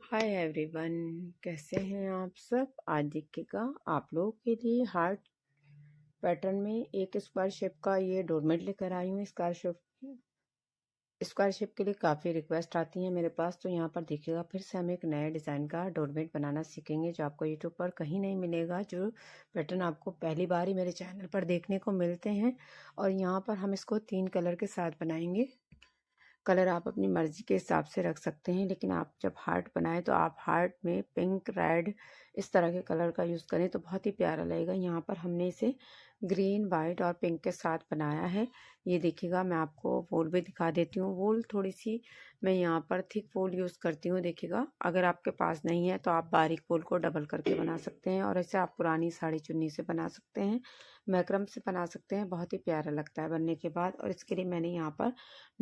Hi everyone, कैसे हैं आप सब। आज देखिएगा आप लोगों के लिए हार्ट पैटर्न में एक स्क्वायर शेप का ये डोरमेट लेकर आई हूँ। स्क्वायर शेप के लिए काफ़ी रिक्वेस्ट आती है मेरे पास, तो यहाँ पर देखिएगा फिर से हम एक नए डिज़ाइन का डोरमेट बनाना सीखेंगे जो आपको यूट्यूब पर कहीं नहीं मिलेगा। जो पैटर्न आपको पहली बार ही मेरे चैनल पर देखने को मिलते हैं। और यहाँ पर हम इसको 3 कलर के साथ बनाएंगे। कलर आप अपनी मर्जी के हिसाब से रख सकते हैं, लेकिन आप जब हार्ट बनाए तो आप हार्ट में पिंक, रेड इस तरह के कलर का यूज़ करें तो बहुत ही प्यारा लगेगा। यहाँ पर हमने इसे ग्रीन, वाइट और पिंक के साथ बनाया है। ये देखिएगा, मैं आपको वूल भी दिखा देती हूँ। वूल थोड़ी सी मैं यहाँ पर थिक वूल यूज़ करती हूँ। देखिएगा, अगर आपके पास नहीं है तो आप बारीक वूल को डबल करके बना सकते हैं, और ऐसे आप पुरानी साड़ी चुन्नी से बना सकते हैं, मैक्रम से बना सकते हैं। बहुत ही प्यारा लगता है बनने के बाद। और इसके लिए मैंने यहाँ पर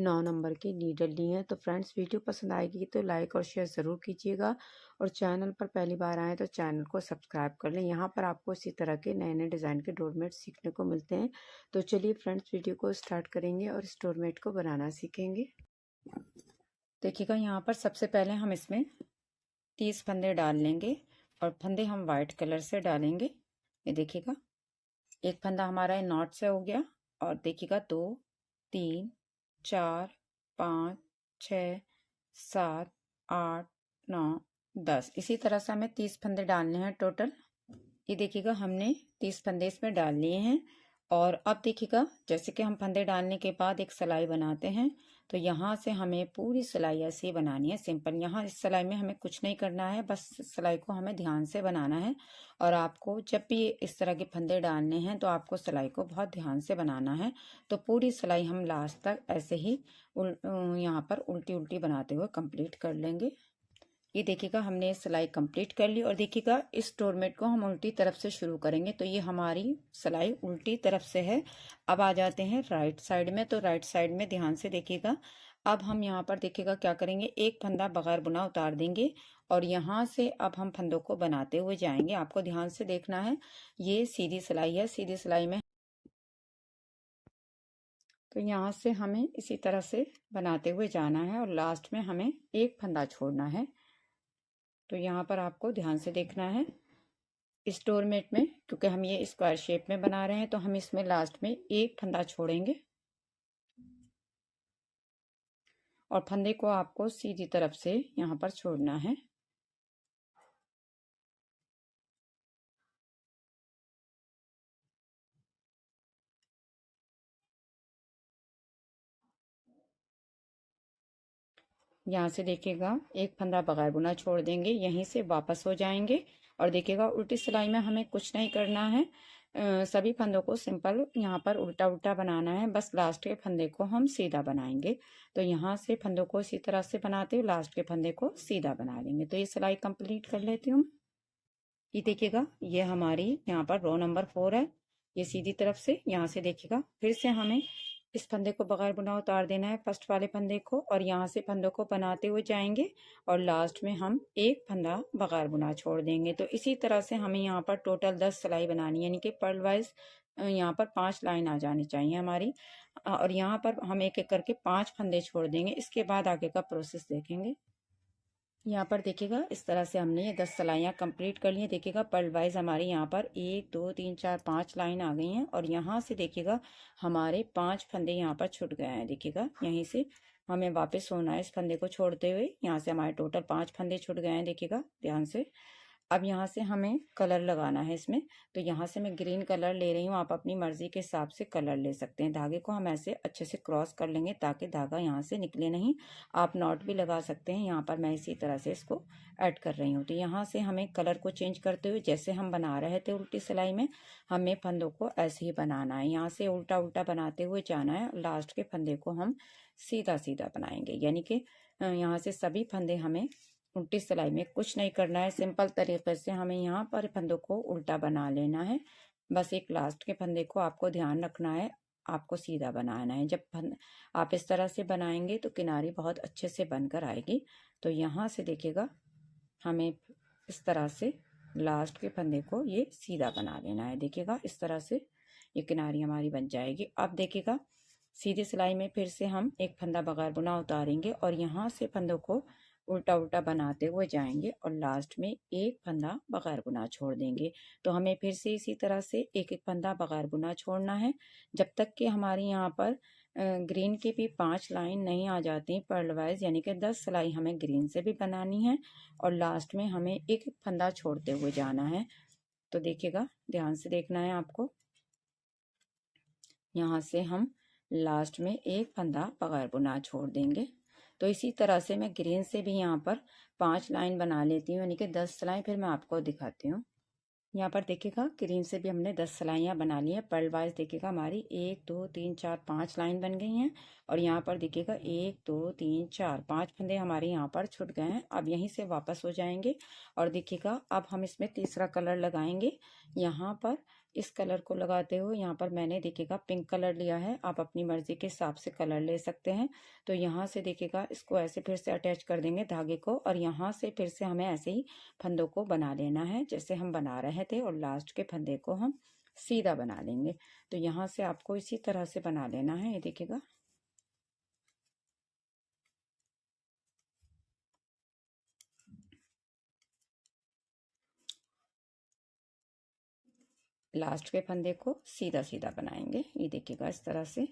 9 नंबर की नीडल ली है। तो फ्रेंड्स, वीडियो पसंद आएगी तो लाइक और शेयर ज़रूर कीजिएगा, और चैनल पर पहली बार आए तो चैनल को सब्सक्राइब कर लें। यहाँ पर आपको इसी तरह के नए नए डिज़ाइन के डोरमेट सीखने को मिलते हैं। तो चलिए फ्रेंड्स, वीडियो को स्टार्ट करेंगे और इस डोरमेट को बनाना सीखेंगे। देखिएगा, यहाँ पर सबसे पहले हम इसमें 30 फंदे डाल लेंगे, और फंदे हम वाइट कलर से डालेंगे। ये देखिएगा, एक फंदा हमारा नॉट से हो गया, और देखिएगा 2, 3, 4, 5, 6, 7, 8, 9, 10 इसी तरह से हमें 30 फंदे डालने हैं टोटल। ये देखिएगा, हमने 30 फंदे इसमें डाल लिए हैं। और अब देखिएगा, जैसे कि हम फंदे डालने के बाद एक सिलाई बनाते हैं, तो यहाँ से हमें पूरी सिलाई ऐसे ही बनानी है, सिंपल। यहाँ इस सिलाई में हमें कुछ नहीं करना है, बस सिलाई को हमें ध्यान से बनाना है। और आपको जब भी इस तरह के फंदे डालने हैं तो आपको सिलाई को बहुत ध्यान से बनाना है। तो पूरी सिलाई हम लास्ट तक ऐसे ही यहाँ पर उल्टी उल्टी बनाते हुए कंप्लीट कर लेंगे। ये देखिएगा, हमने सिलाई कंप्लीट कर ली। और देखिएगा, इस डोरमेट को हम उल्टी तरफ से शुरू करेंगे, तो ये हमारी सिलाई उल्टी तरफ से है। अब आ जाते हैं राइट साइड में, तो राइट साइड में ध्यान से देखिएगा। अब हम यहाँ पर देखिएगा क्या करेंगे, एक फंदा बगैर बुना उतार देंगे, और यहाँ से अब हम फंदों को बनाते हुए जाएंगे। आपको ध्यान से देखना है, ये सीधी सिलाई है। सीधी सिलाई में तो यहाँ से हमें इसी तरह से बनाते हुए जाना है, और लास्ट में हमें एक फंदा छोड़ना है। तो यहाँ पर आपको ध्यान से देखना है। इस डोरमेट में, क्योंकि हम ये स्क्वायर शेप में बना रहे हैं, तो हम इसमें लास्ट में एक फंदा छोड़ेंगे, और फंदे को आपको सीधी तरफ से यहाँ पर छोड़ना है। यहाँ से देखिएगा, एक फंदा बगैर बुना छोड़ देंगे, यहीं से वापस हो जाएंगे। और देखिएगा, उल्टी सिलाई में हमें कुछ नहीं करना है। सभी फंदों को सिंपल यहाँ पर उल्टा उल्टा बनाना है, बस लास्ट के फंदे को हम सीधा बनाएंगे। तो यहाँ से फंदों को इसी तरह से बनाते हुए लास्ट के फंदे को सीधा बना लेंगे। तो ये सिलाई कंप्लीट कर लेती हूँ। ये देखिएगा, ये हमारी यहाँ पर रो नंबर 4 है। ये सीधी तरफ से यहाँ से देखिएगा, फिर से हमें इस फंदे को बगैर बुना उतार देना है, फर्स्ट वाले फंदे को, और यहाँ से फंदों को बनाते हुए जाएंगे, और लास्ट में हम एक फंदा बगैर बुना छोड़ देंगे। तो इसी तरह से हमें यहाँ पर टोटल 10 सिलाई बनानी है, यानी कि पर्ल वाइज यहाँ पर 5 लाइन आ जानी चाहिए हमारी। और यहाँ पर हम एक एक करके 5 फंदे छोड़ देंगे। इसके बाद आगे का प्रोसेस देखेंगे। यहाँ पर देखिएगा, इस तरह से हमने ये 10 सिलाइयाँ कंप्लीट कर ली हैं। देखिएगा, पर्ल वाइज हमारी यहाँ पर 1 2 3 4 5 लाइन आ गई हैं, और यहाँ से देखिएगा हमारे 5 फंदे यहाँ पर छूट गए हैं। देखिएगा, यहीं से हमें वापस होना है इस फंदे को छोड़ते हुए। यहाँ से हमारे टोटल 5 फंदे छूट गए हैं, देखिएगा ध्यान से। अब यहाँ से हमें कलर लगाना है इसमें, तो यहाँ से मैं ग्रीन कलर ले रही हूँ। आप अपनी मर्जी के हिसाब से कलर ले सकते हैं। धागे को हम ऐसे अच्छे से क्रॉस कर लेंगे ताकि धागा यहाँ से निकले नहीं। आप नॉट भी लगा सकते हैं। यहाँ पर मैं इसी तरह से इसको ऐड कर रही हूँ। तो यहाँ से हमें कलर को चेंज करते हुए, जैसे हम बना रहे थे उल्टी सिलाई में, हमें फंदों को ऐसे ही बनाना है। यहाँ से उल्टा उल्टा बनाते हुए जाना है, लास्ट के फंदे को हम सीधा सीधा बनाएंगे। यानी कि यहाँ से सभी फंदे हमें उल्टी सिलाई में कुछ नहीं करना है, सिंपल तरीके से हमें यहाँ पर फंदों को उल्टा बना लेना है। बस एक लास्ट के फंदे को आपको ध्यान रखना है, आपको सीधा बनाना है। जब आप इस तरह से बनाएंगे तो किनारी बहुत अच्छे से बनकर आएगी। तो यहाँ से देखिएगा, हमें इस तरह से लास्ट के फंदे को ये सीधा बना लेना है। देखिएगा, इस तरह से ये किनारी हमारी बन जाएगी। अब देखिएगा, सीधी सिलाई में फिर से हम एक फंदा बगैर बुना उतारेंगे, और यहाँ से फंदों को उल्टा उल्टा बनाते हुए जाएंगे और लास्ट में एक फंदा बगैर बुना छोड़ देंगे। तो हमें फिर से इसी तरह से एक एक फंदा बगैर बुना छोड़ना है जब तक कि हमारी यहाँ पर ग्रीन की भी 5 लाइन नहीं आ जाती पर्ल वाइज, यानी कि 10 सिलाई हमें ग्रीन से भी बनानी है और लास्ट में हमें एक एक फंदा छोड़ते हुए जाना है। तो देखिएगा, ध्यान से देखना है आपको। यहाँ से हम लास्ट में एक फंदा बगैर बुना छोड़ देंगे। तो इसी तरह से मैं ग्रीन से भी यहाँ पर 5 लाइन बना लेती हूँ, यानी कि 10 सिलाई फिर मैं आपको दिखाती हूँ। यहाँ पर देखिएगा, ग्रीन से भी हमने 10 सिलाइयाँ बना ली हैं। पर्ल वाइज देखिएगा हमारी 1 2 3 4 5 लाइन बन गई हैं और यहाँ पर देखिएगा 1 2 3 4 5 फंदे हमारे यहाँ पर छूट गए हैं। अब यहीं से वापस हो जाएंगे और देखिएगा अब हम इसमें तीसरा कलर लगाएंगे। यहाँ पर इस कलर को लगाते हुए यहाँ पर मैंने देखिएगा पिंक कलर लिया है, आप अपनी मर्जी के हिसाब से कलर ले सकते हैं। तो यहाँ से देखिएगा इसको ऐसे फिर से अटैच कर देंगे धागे को और यहाँ से फिर से हमें ऐसे ही फंदों को बना लेना है जैसे हम बना रहे थे और लास्ट के फंदे को हम सीधा बना लेंगे। तो यहाँ से आपको इसी तरह से बना लेना है। ये देखिएगा, लास्ट के फंदे को सीधा सीधा बनाएंगे। ये देखिएगा इस तरह से।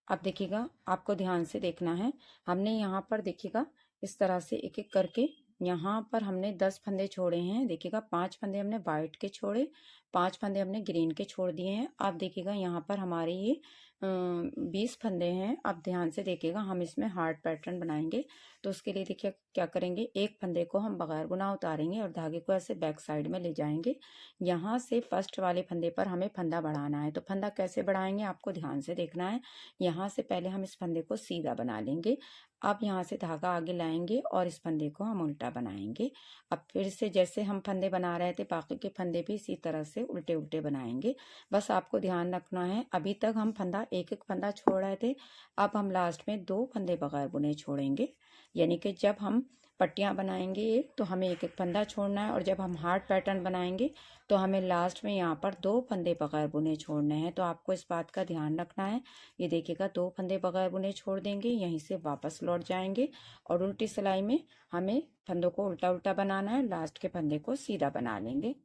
अब देखिएगा, आपको ध्यान से देखना है। हमने यहाँ पर देखिएगा इस तरह से एक एक करके यहाँ पर हमने 10 फंदे छोड़े हैं। देखिएगा 5 फंदे हमने वाइट के छोड़े, 5 फंदे हमने ग्रीन के छोड़ दिए हैं। आप देखिएगा यहाँ पर हमारे ये 20 फंदे हैं। अब ध्यान से देखिएगा, हम इसमें हार्ट पैटर्न बनाएंगे। तो उसके लिए देखिए क्या करेंगे, एक फंदे को हम बगैर बुना उतारेंगे और धागे को ऐसे बैक साइड में ले जाएंगे। यहाँ से फर्स्ट वाले फंदे पर हमें फंदा बढ़ाना है। तो फंदा कैसे बढ़ाएंगे आपको ध्यान से देखना है। यहाँ से पहले हम इस फंदे को सीधा बना लेंगे। अब यहाँ से धागा आगे लाएंगे और इस फंदे को हम उल्टा बनाएंगे। अब फिर से जैसे हम फंदे बना रहे थे बाकी के फंदे भी इसी तरह से उल्टे उल्टे बनाएंगे। बस आपको ध्यान रखना है, अभी तक हम फंदा एक एक फंदा छोड़ रहे थे, अब हम लास्ट में 2 फंदे बगैर बुने छोड़ेंगे। यानी कि जब हम पट्टियाँ बनाएंगे एक तो हमें एक एक फंदा छोड़ना है और जब हम हार्ट पैटर्न बनाएंगे तो हमें लास्ट में यहाँ पर 2 फंदे बगैर बुने छोड़ने हैं। तो आपको इस बात का ध्यान रखना है। ये देखिएगा 2 फंदे बगैर बुने छोड़ देंगे, यहीं से वापस लौट जाएंगे और उल्टी सिलाई में हमें फंदों को उल्टा उल्टा बनाना है, लास्ट के फंदे को सीधा बना लेंगे।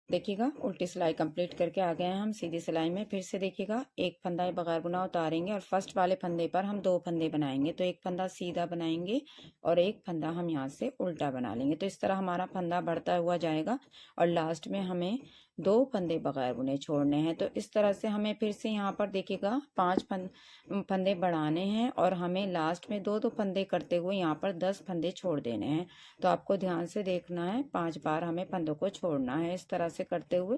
देखिएगा उल्टी सिलाई कंप्लीट करके आ गए हैं हम सीधी सिलाई में। फिर से देखिएगा एक फंदा बगैर बुना उतारेंगे और फर्स्ट वाले फंदे पर हम 2 फंदे बनाएंगे। तो एक फंदा सीधा बनाएंगे और एक फंदा हम यहाँ से उल्टा बना लेंगे। तो इस तरह हमारा फंदा बढ़ता हुआ जाएगा और लास्ट में हमें 2 फंदे बगैर बुने छोड़ने हैं। तो इस तरह से हमें फिर से यहाँ पर देखिएगा 5 फंदे बढ़ाने हैं और हमें लास्ट में 2 फंदे करते हुए यहाँ पर 10 फंदे छोड़ देने हैं। तो आपको ध्यान से देखना है, 5 बार हमें फंदों को छोड़ना है इस तरह से करते हुए।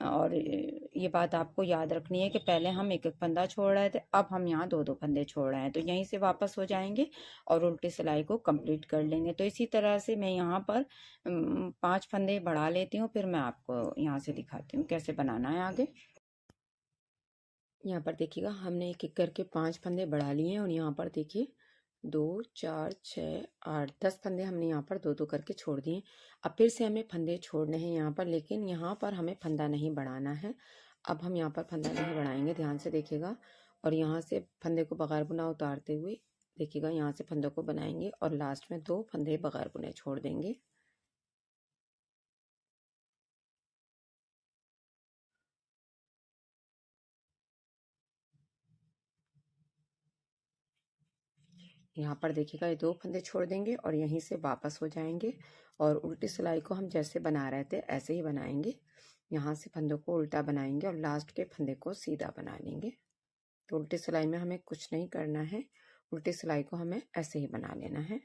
और ये बात आपको याद रखनी है कि पहले हम एक एक फंदा छोड़ रहे थे, अब हम यहाँ 2 फंदे छोड़ रहे हैं। तो यहीं से वापस हो जाएंगे और उल्टी सिलाई को कंप्लीट कर लेंगे। तो इसी तरह से मैं यहाँ पर 5 फंदे बढ़ा लेती हूँ, फिर मैं आपको यहाँ से दिखाती हूँ कैसे बनाना है आगे। यहाँ पर देखिएगा हमने एक एक करके 5 फंदे बढ़ा लिए हैं और यहाँ पर देखिए 2 4 6 8 10 फंदे हमने यहाँ पर 2 2 करके छोड़ दिए। अब फिर से हमें फंदे छोड़ने हैं यहाँ पर, लेकिन यहाँ पर हमें फंदा नहीं बढ़ाना है। अब हम यहाँ पर फंदा नहीं बढ़ाएंगे, ध्यान से देखिएगा। और यहाँ से फंदे को बगैर बुना उतारते हुए देखिएगा यहाँ से फंदों को बनाएंगे और लास्ट में 2 फंदे बगैर बुने छोड़ देंगे। यहाँ पर देखिएगा ये 2 फंदे छोड़ देंगे और यहीं से वापस हो जाएंगे और उल्टी सिलाई को हम जैसे बना रहे थे ऐसे ही बनाएंगे। यहाँ से फंदों को उल्टा बनाएंगे और लास्ट के फंदे को सीधा बना लेंगे। तो उल्टी सिलाई में हमें कुछ नहीं करना है, उल्टी सिलाई को हमें ऐसे ही बना लेना है।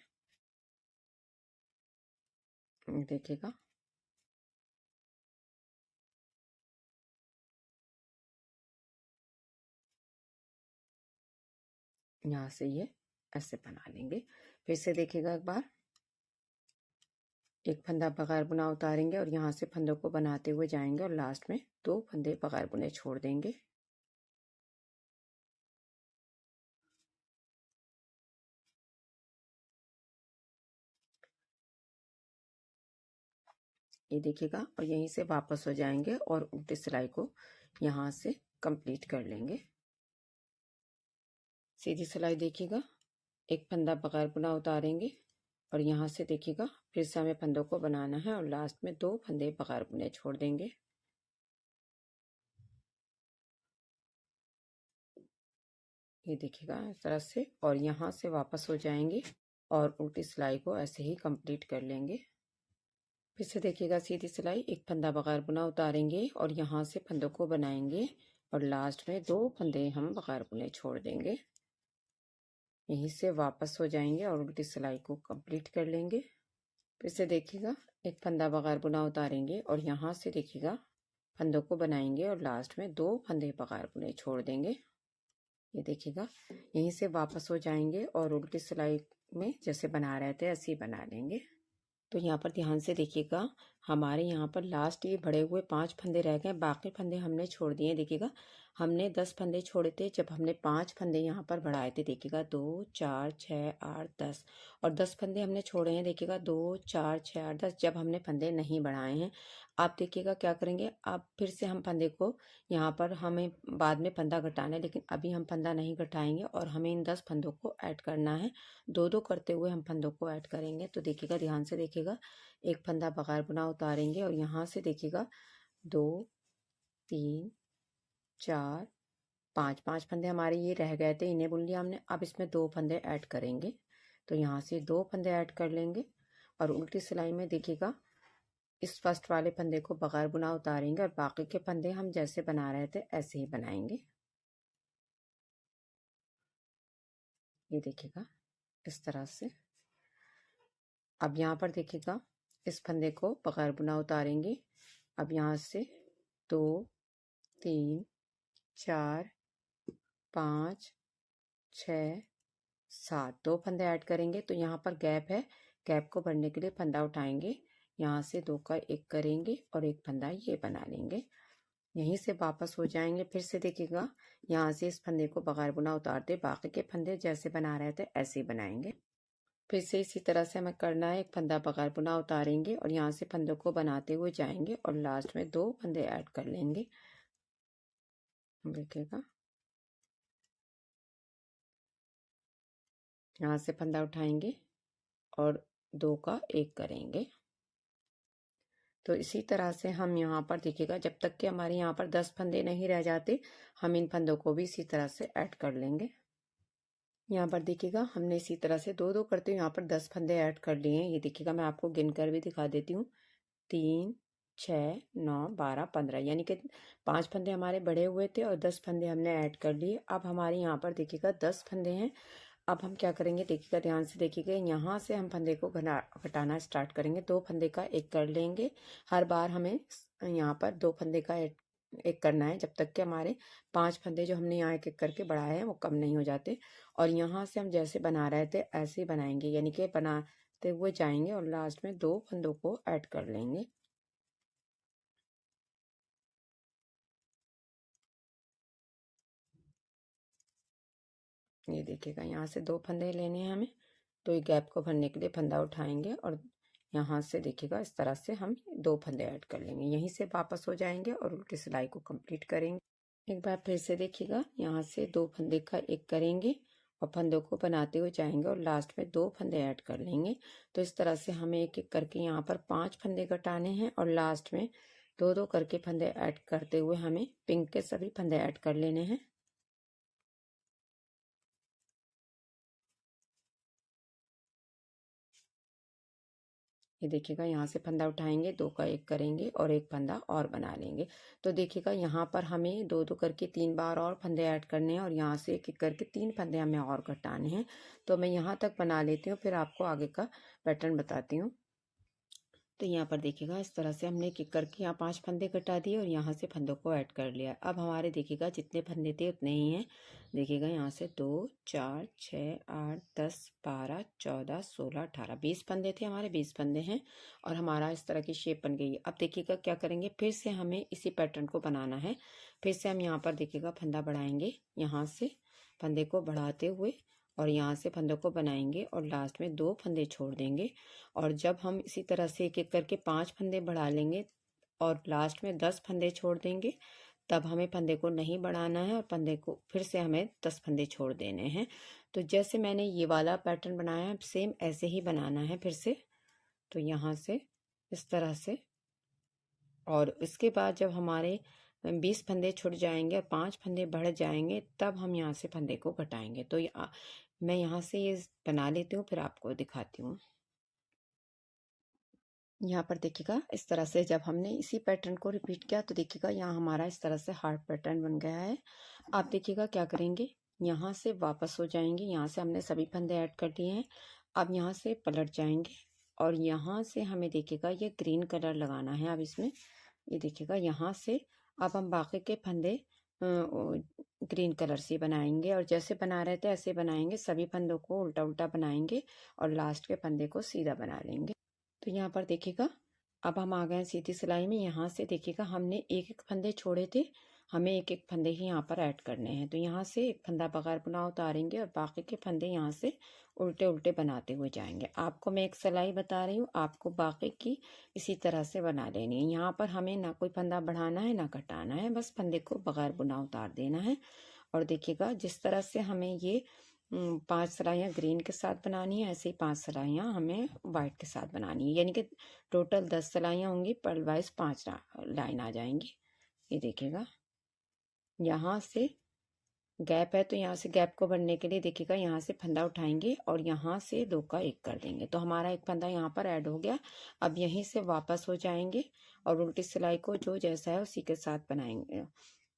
देखिएगा यहाँ से ये ऐसे बना लेंगे। फिर से देखिएगा एक बार, एक फंदा बगैर बुना उतारेंगे और यहाँ से फंदों को बनाते हुए जाएंगे और लास्ट में 2 फंदे बगैर बुने छोड़ देंगे। ये देखिएगा और यहीं से वापस हो जाएंगे और उल्टी सिलाई को यहाँ से कंप्लीट कर लेंगे। सीधी सिलाई देखिएगा एक फंदा बगैर बुना उतारेंगे और यहाँ से देखिएगा फिर से हमें फंदों को बनाना है और लास्ट में 2 फंदे बगैर बुने छोड़ देंगे। ये देखिएगा इस तरह से, और यहाँ से वापस हो जाएंगे और उल्टी सिलाई को ऐसे ही कंप्लीट कर लेंगे। फिर से देखिएगा सीधी सिलाई, एक फंदा बगैर बुना उतारेंगे और यहाँ से फंदों को बनाएंगे और लास्ट में 2 फंदे हम बगैर बुने छोड़ देंगे। यहीं से वापस हो जाएंगे और उल्टी सिलाई को कंप्लीट कर लेंगे। फिर से देखिएगा एक फंदा बगैर बुना उतारेंगे और यहाँ से देखिएगा फंदों को बनाएंगे और लास्ट में 2 फंदे बगैर बुने छोड़ देंगे। ये देखिएगा यहीं से वापस हो जाएंगे और उल्टी सिलाई में जैसे बना रहे थे ऐसे ही बना लेंगे। तो यहाँ पर ध्यान से देखिएगा, हमारे यहाँ पर लास्ट ये बढ़े हुए 5 फंदे रह गए, बाकी फंदे हमने छोड़ दिए। देखिएगा हमने 10 फंदे छोड़े थे, जब हमने 5 फंदे यहाँ पर बढ़ाए थे। देखिएगा 2 4 6 8 10 और 10 फंदे हमने छोड़े हैं। देखिएगा 2 4 6 8 10 जब हमने फंदे नहीं बढ़ाए हैं। आप देखिएगा क्या करेंगे, अब फिर से हम फंदे को यहाँ पर हमें बाद में फंदा घटाना है, लेकिन अभी हम फंदा नहीं घटाएंगे और हमें इन 10 फंदों को ऐड करना है। 2-2 करते हुए हम फंदों को ऐड करेंगे। तो देखिएगा ध्यान से देखिएगा, एक फंदा बगैर बुना उतारेंगे और यहाँ से देखिएगा 2 3 4 5 फंदे हमारे ये रह गए थे, इन्हें बुन लिया हमने। अब इसमें 2 फंदे ऐड करेंगे, तो यहाँ से 2 फंदे ऐड कर लेंगे और उल्टी सिलाई में देखिएगा इस फर्स्ट वाले फंदे को बगैर बुना उतारेंगे और बाकी के फंदे हम जैसे बना रहे थे ऐसे ही बनाएंगे। ये देखिएगा इस तरह से। अब यहाँ पर देखिएगा इस फंदे को बगैर बुना उतारेंगे। अब यहाँ से 2 3 4 5 6 7 2 फंदे ऐड करेंगे। तो यहाँ पर गैप है, गैप को भरने के लिए फंदा उठाएंगे, यहाँ से 2 का 1 करेंगे और एक फंदा ये बना लेंगे। यहीं से वापस हो जाएंगे। फिर से देखिएगा यहाँ से इस फंदे को बगैर बुना उतार दे, बाकी के फंदे जैसे बना रहे थे ऐसे ही बनाएंगे। फिर से इसी तरह से हमें करना है, एक फंदा बगैर बुना उतारेंगे और यहाँ से फंदों को बनाते हुए जाएंगे और लास्ट में 2 फंदे ऐड कर लेंगे। देखिएगा यहाँ से फंदा उठाएंगे और 2 का 1 करेंगे। तो इसी तरह से हम यहाँ पर देखिएगा जब तक कि हमारे यहाँ पर 10 फंदे नहीं रह जाते, हम इन फंदों को भी इसी तरह से ऐड कर लेंगे। यहाँ पर देखिएगा हमने इसी तरह से 2-2 करते हुए यहाँ पर 10 फंदे ऐड कर लिए हैं। ये देखिएगा मैं आपको गिन कर भी दिखा देती हूँ, 3 6 9 12 15, यानी कि 5 फंदे हमारे बढ़े हुए थे और 10 फंदे हमने ऐड कर लिए। अब हमारे यहाँ पर देखिएगा 10 फंदे हैं। अब हम क्या करेंगे, देखिएगा ध्यान से देखिएगा, यहाँ से हम फंदे को घटाना स्टार्ट करेंगे। 2 फंदे का 1 कर लेंगे। हर बार हमें यहाँ पर 2 फंदे का 1 करना है, जब तक कि हमारे 5 फंदे जो हमने यहाँ 1-1 करके बढ़ाए हैं वो कम नहीं हो जाते। और यहाँ से हम जैसे बना रहे थे ऐसे ही बनाएंगे, यानी कि बनाते हुए जाएंगे और लास्ट में 2 फंदों को ऐड कर लेंगे। ये देखिएगा यहाँ से 2 फंदे लेने हैं हमें, तो ये गैप को भरने के लिए फंदा उठाएंगे और यहाँ से देखिएगा इस तरह से हम 2 फंदे ऐड कर लेंगे। यहीं से वापस हो जाएंगे और उल्टी सिलाई को कंप्लीट करेंगे। एक बार फिर से देखिएगा, यहाँ से 2 फंदे का 1 करेंगे और फंदों को बनाते हुए जाएंगे और लास्ट में 2 फंदे ऐड कर लेंगे। तो इस तरह से हमें 1-1 करके यहाँ पर 5 फंदे घटाने हैं और लास्ट में 2-2 करके फंदे ऐड करते हुए हमें पिंक के सभी फंदे ऐड कर लेने हैं। ये देखिएगा यहाँ से फंदा उठाएंगे, 2 का 1 करेंगे और एक फंदा और बना लेंगे। तो देखिएगा यहाँ पर हमें 2-2 करके 3 बार और फंदे ऐड करने हैं और यहाँ से 1-1 करके 3 फंदे हमें और घटाने हैं। तो मैं यहाँ तक बना लेती हूँ, फिर आपको आगे का पैटर्न बताती हूँ। तो यहाँ पर देखिएगा इस तरह से हमने एक करके यहाँ 5 फंदे घटा दिए और यहाँ से फंदों को ऐड कर लिया। अब हमारे देखिएगा जितने फंदे थे उतने ही हैं। देखिएगा यहाँ से 2 4 6 8 10 12 14 16 18 20 फंदे थे हमारे, 20 फंदे हैं और हमारा इस तरह की शेप बन गई है। अब देखिएगा क्या करेंगे, फिर से हमें इसी पैटर्न को बनाना है। फिर से हम यहाँ पर देखिएगा फंदा बढ़ाएंगे, यहाँ से फंदे को बढ़ाते हुए और यहाँ से फंदों को बनाएंगे और लास्ट में 2 फंदे छोड़ देंगे। और जब हम इसी तरह से 1-1 करके 5 फंदे बढ़ा लेंगे और लास्ट में 10 फंदे छोड़ देंगे, तब हमें फंदे को नहीं बढ़ाना है और फंदे को फिर से हमें 10 फंदे छोड़ देने हैं। तो जैसे मैंने ये वाला पैटर्न बनाया है सेम ऐसे ही बनाना है फिर से। तो यहाँ से इस तरह से, और इसके बाद जब हमारे 20 फंदे छुट जाएंगे और 5 फंदे बढ़ जाएंगे तब हम यहाँ से फंदे को घटाएंगे। तो मैं यहाँ से ये बना लेती हूँ फिर आपको दिखाती हूँ। यहाँ पर देखिएगा इस तरह से जब हमने इसी पैटर्न को रिपीट किया तो देखिएगा यहाँ हमारा इस तरह से हार्ट पैटर्न बन गया है। आप देखिएगा क्या करेंगे, यहाँ से वापस हो जाएंगे, यहाँ से हमने सभी फंदे ऐड कर लिए हैं। अब यहाँ से पलट जाएंगे और यहाँ से हमें देखिएगा ये ग्रीन कलर लगाना है। अब इसमें ये देखिएगा यहाँ से अब हम बाकी के फंदे ग्रीन कलर से बनाएंगे और जैसे बना रहे थे ऐसे बनाएंगे। सभी फंदों को उल्टा उल्टा बनाएंगे और लास्ट के फंदे को सीधा बना लेंगे। तो यहाँ पर देखिएगा अब हम आ गए हैं सीधी सिलाई में। यहाँ से देखिएगा हमने एक एक फंदे छोड़े थे, हमें एक एक फंदे ही यहाँ पर ऐड करने हैं। तो यहाँ से एक फंदा बगैर बुना उतारेंगे और बाकी के फंदे यहाँ से उल्टे उल्टे बनाते हुए जाएंगे। आपको मैं एक सिलाई बता रही हूँ, आपको बाकी की इसी तरह से बना लेनी है। यहाँ पर हमें ना कोई फंदा बढ़ाना है ना घटाना है, बस फंदे को बगैर बुना उतार देना है। और देखिएगा जिस तरह से हमें ये 5 सिलाइयाँ ग्रीन के साथ बनानी है, ऐसे ही 5 सिलाइयाँ हमें वाइट के साथ बनानी है, यानी कि टोटल 10 सिलाइयाँ होंगी, पर्ल वाइज 5 लाइन आ जाएंगी। ये देखिएगा यहाँ से गैप है तो यहाँ से गैप को भरने के लिए देखिएगा यहाँ से फंदा उठाएंगे और यहाँ से 2 का 1 कर देंगे। तो हमारा एक फंदा यहाँ पर ऐड हो गया। अब यहीं से वापस हो जाएंगे और उल्टी सिलाई को जो जैसा है उसी के साथ बनाएंगे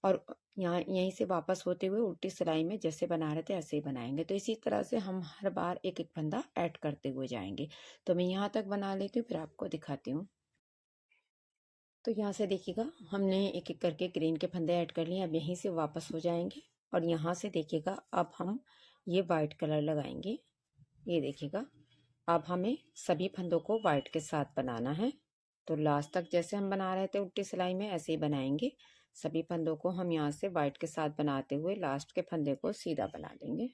और यहाँ यहीं से वापस होते हुए उल्टी सिलाई में जैसे बना रहे थे ऐसे ही बनाएंगे। तो इसी तरह से हम हर बार एक एक फंदा ऐड करते हुए जाएंगे। तो मैं यहाँ तक बना लेती हूँ फिर आपको दिखाती हूँ। तो यहाँ से देखिएगा हमने एक एक करके ग्रीन के फंदे ऐड कर लिए। अब यहीं से वापस हो जाएंगे और यहाँ से देखिएगा अब हम ये वाइट कलर लगाएंगे। ये देखिएगा अब हमें सभी फंदों को वाइट के साथ बनाना है। तो लास्ट तक जैसे हम बना रहे थे उल्टी सिलाई में ऐसे ही बनाएंगे। सभी फंदों को हम यहाँ से वाइट के साथ बनाते हुए लास्ट के फंदे को सीधा बना लेंगे।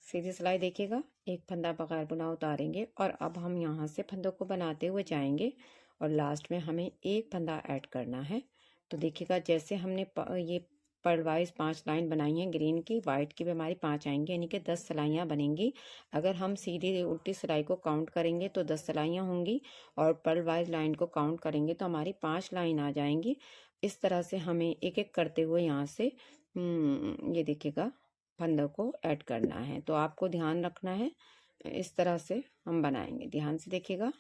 सीधी सिलाई देखिएगा एक फंदा बगैर बुना उतारेंगे और अब हम यहाँ से फंदों को बनाते हुए जाएंगे और लास्ट में हमें एक फंदा ऐड करना है। तो देखिएगा जैसे हमने ये पर्ल वाइज 5 लाइन बनाई हैं ग्रीन की, वाइट की भी हमारी 5 आएंगी, यानी कि 10 सिलाइयाँ बनेंगी। अगर हम सीधी उल्टी सिलाई को काउंट करेंगे तो 10 सिलाइयाँ होंगी और पर्ल वाइज लाइन को काउंट करेंगे तो हमारी 5 लाइन आ जाएंगी। इस तरह से हमें एक एक करते हुए यहाँ से ये देखिएगा फंदों को ऐड करना है। तो आपको ध्यान रखना है, इस तरह से हम बनाएंगे। ध्यान से देखिएगा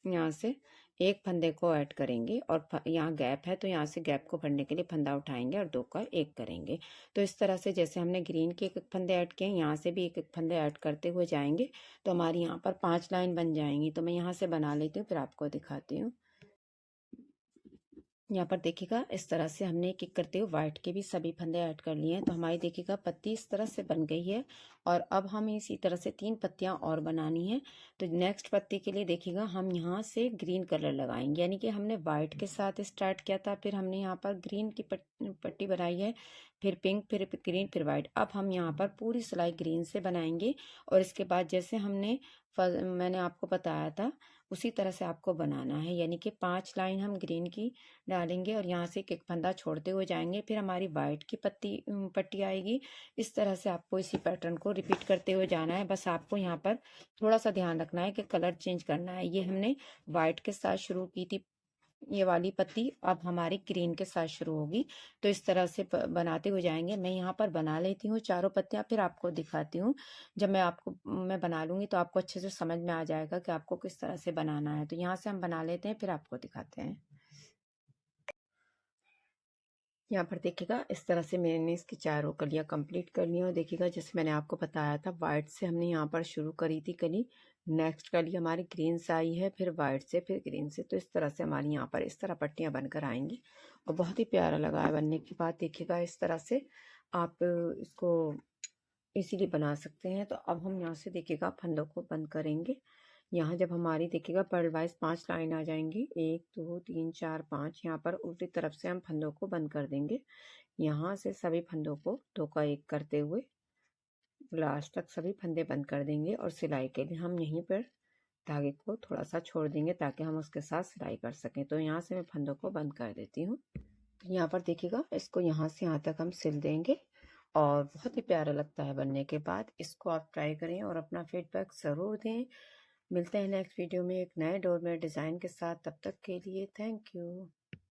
यहाँ से एक फंदे को ऐड करेंगे और यहाँ गैप है तो यहाँ से गैप को भरने के लिए फंदा उठाएंगे और 2 का 1 करेंगे। तो इस तरह से जैसे हमने ग्रीन के एक एक फंदे ऐड किए यहाँ से भी एक एक फंदे ऐड करते हुए जाएंगे तो हमारी यहाँ पर 5 लाइन बन जाएंगी। तो मैं यहाँ से बना लेती हूँ फिर आपको दिखाती हूँ। यहाँ पर देखिएगा इस तरह से हमने एक एक करते हुए वाइट के भी सभी फंदे ऐड कर लिए हैं। तो हमारी देखिएगा पत्ती इस तरह से बन गई है और अब हम इसी तरह से 3 पत्तियां और बनानी है। तो नेक्स्ट पत्ती के लिए देखिएगा हम यहाँ से ग्रीन कलर लगाएंगे, यानी कि हमने वाइट के साथ स्टार्ट किया था, फिर हमने यहाँ पर ग्रीन की पट्टी बनाई है, फिर पिंक, फिर ग्रीन, फिर वाइट। अब हम यहाँ पर पूरी सिलाई ग्रीन से बनाएंगे और इसके बाद जैसे मैंने आपको बताया था उसी तरह से आपको बनाना है, यानी कि 5 लाइन हम ग्रीन की डालेंगे और यहाँ से एक एक फंदा छोड़ते हुए जाएंगे। फिर हमारी वाइट की पट्टी आएगी। इस तरह से आपको इसी पैटर्न को रिपीट करते हुए जाना है। बस आपको यहाँ पर थोड़ा सा ध्यान रखना है कि कलर चेंज करना है। ये हमने वाइट के साथ शुरू की थी ये वाली पत्ती, अब हमारी ग्रीन के साथ शुरू होगी। तो इस तरह से बनाते हुए जाएंगे। मैं यहाँ पर बना लेती हूँ चारों पत्तियाँ फिर आपको दिखाती हूँ। जब मैं बना लूँगी तो आपको अच्छे से समझ में आ जाएगा कि आपको किस तरह से बनाना है। तो यहाँ से हम बना लेते हैं फिर आपको दिखाते हैं। यहाँ पर देखिएगा इस तरह से मैंने इसकी चारों कलियाँ कंप्लीट कर ली और देखिएगा जैसे मैंने आपको बताया था वाइट से हमने यहाँ पर शुरू करी थी कली, नेक्स्ट कली हमारी ग्रीन से आई है, फिर वाइट से, फिर ग्रीन से। तो इस तरह से हमारी यहाँ पर इस तरह पट्टियाँ बनकर आएंगी और बहुत ही प्यारा लगा है बनने के बाद। देखिएगा इस तरह से आप इसको इजीली बना सकते हैं। तो अब हम यहाँ से देखिएगा फंदों को बंद करेंगे। यहाँ जब हमारी देखिएगा पर्ल वाइज 5 लाइन आ जाएंगी, 1 2 3 4 5, यहाँ पर उल्टी तरफ से हम फंदों को बंद कर देंगे। यहाँ से सभी फंदों को 2 का 1 करते हुए लास्ट तक सभी फंदे बंद कर देंगे और सिलाई के लिए हम यहीं पर धागे को थोड़ा सा छोड़ देंगे ताकि हम उसके साथ सिलाई कर सकें। तो यहाँ से मैं फंदों को बंद कर देती हूँ। तो यहाँ पर देखिएगा, इसको यहाँ से यहाँ तक हम सिल देंगे और बहुत ही प्यारा लगता है बनने के बाद। इसको आप ट्राई करें और अपना फीडबैक ज़रूर दें। मिलते हैं नेक्स्ट वीडियो में एक नए डोरमेट डिज़ाइन के साथ। तब तक के लिए थैंक यू।